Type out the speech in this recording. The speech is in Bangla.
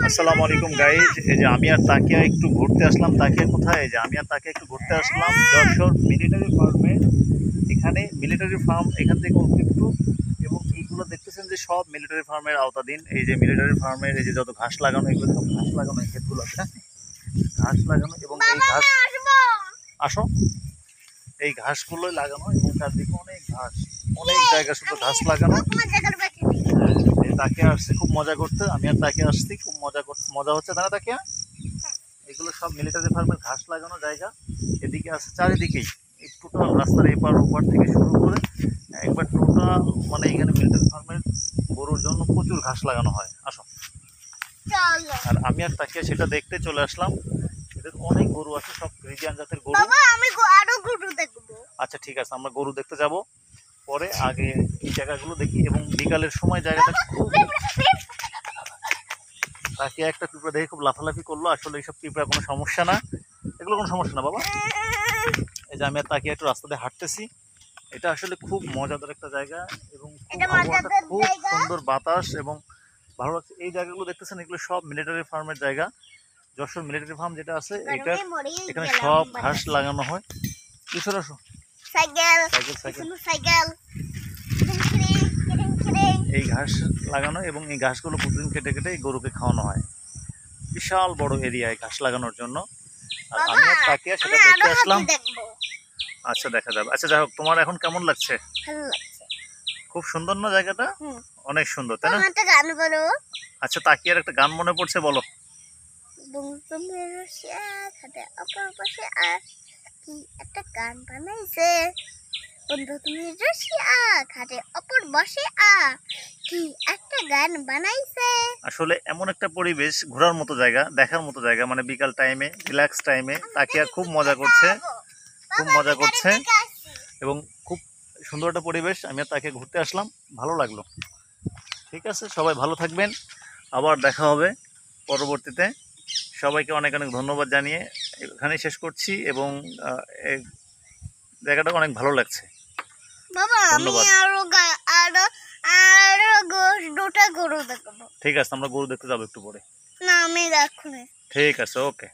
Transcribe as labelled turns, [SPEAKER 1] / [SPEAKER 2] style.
[SPEAKER 1] আসসালামু আলাইকুম গাইজ। এই যে আমি আর তাকিয়া একটু ঘুরতে আসলাম। তাকিয়া কোথায়? এই যে আমি আর তাকিয়া একটু ঘুরতে আসলাম যশোর মিলিটারি ফার্মে। এখানে মিলিটারি ফার্ম এখান থেকে অল্প একটু, এবং এইগুলো দেখতেছেন যে সব মিলিটারি ফার্মের আওতাধীন। এই যে মিলিটারি ফার্মের এই যে যত ঘাস লাগানো, এগুলো সব ঘাস লাগানো, এই ক্ষেতগুলো আছে ঘাস লাগানো, এবং এই ঘাস আসো এই ঘাসগুলোই লাগানো, এবং চারদিকে অনেক ঘাস, অনেক জায়গা শুধু ঘাস লাগানো। তাকে আসছে খুব মজা করতে, আমি আর তাকে আসছি খুব মজা হচ্ছে, তাই না তাকিয়া? এগুলো সব মিলিটারি ফার্মের ঘাস লাগানো জায়গা। এদিকে আছে চারিদিকেই এই টোটাল রাস্তার এপার ওপার থেকে শুরু করে একবার টোটাল, মানে এখানে মিলিটারি ফার্মের গরুর জন্য প্রচুর ঘাস লাগানো হয়। আসো। আর আমি আর তাকিয়া সেটা দেখতে চলে আসলাম। এদের অনেক গরু আছে, সব ফ্রিজিয়ান জাতের গরু। আচ্ছা ঠিক আছে, আমরা গরু দেখতে যাব পরে, আগে এই জায়গাগুলো দেখি। এবং বিকালের সময় জায়গাটা খুব, তাকে একটা পিঁপড়া দেখে খুব লাফালাফি করলো। আসলে এইসব পিঁপড়া কোনো সমস্যা না, এগুলো কোনো সমস্যা না বাবা। এই যে আমি আর তাকে একটু রাস্তা দিয়ে হাঁটতেছি। এটা আসলে খুব মজাদার একটা জায়গা, এবং খুব সুন্দর বাতাস, এবং ভালো লাগছে। এই জায়গাগুলো দেখতেছেন, এগুলো সব মিলিটারি ফার্মের জায়গা। যশোর মিলিটারি ফার্ম যেটা আছে, এটা এখানে সব ঘাস লাগানো হয়। কিছু আসো, সাইকেল সাইকেল সাইকেল, এই ঘাস লাগানো, এবং এই ঘাসগুলো প্রতিদিন কেটে কেটে এই গরুকে খাওয়ানো হয়। বিশাল বড় এরিয়ায় ঘাস লাগানোর জন্য। আর আমি আর তাকিয়া সেটা দেখতে আসলাম। আচ্ছা দেখা যাবে। আচ্ছা যাই হোক, তোমার এখন কেমন লাগছে? খুব সুন্দর না জায়গাটা? অনেক সুন্দর, তাই না? আচ্ছা তাকিয়ার একটা গান মনে পড়ছে, বলো।
[SPEAKER 2] একটা গান বানাইছে, বন্ধু তুমি রসিয়া ঘাটে অপর বসে কি একটা গান বানাইছে।
[SPEAKER 1] আসলে এমন একটা পরিবেশ, ঘোরার মতো জায়গা, দেখার মতো জায়গা, মানে বিকাল টাইমে, রিল্যাক্স টাইমে তাকিয়া খুব মজা করছে, এবং খুব সুন্দর একটা পরিবেশ। আমি তাকে ঘুরতে আসলাম, ভালো লাগলো। ঠিক আছে, সবাই ভালো থাকবেন, আবার দেখা হবে পরবর্তীতে। সবাইকে অনেক অনেক ধন্যবাদ জানিয়ে এখানেই শেষ করছি, এবং এই জায়গাটা অনেক ভালো লাগছে। ধন্যবাদ। ঠিক আছে, আমরা গরু দেখতে যাবো একটু পরে।
[SPEAKER 2] না আমি রাখুন।
[SPEAKER 1] ঠিক আছে, ওকে।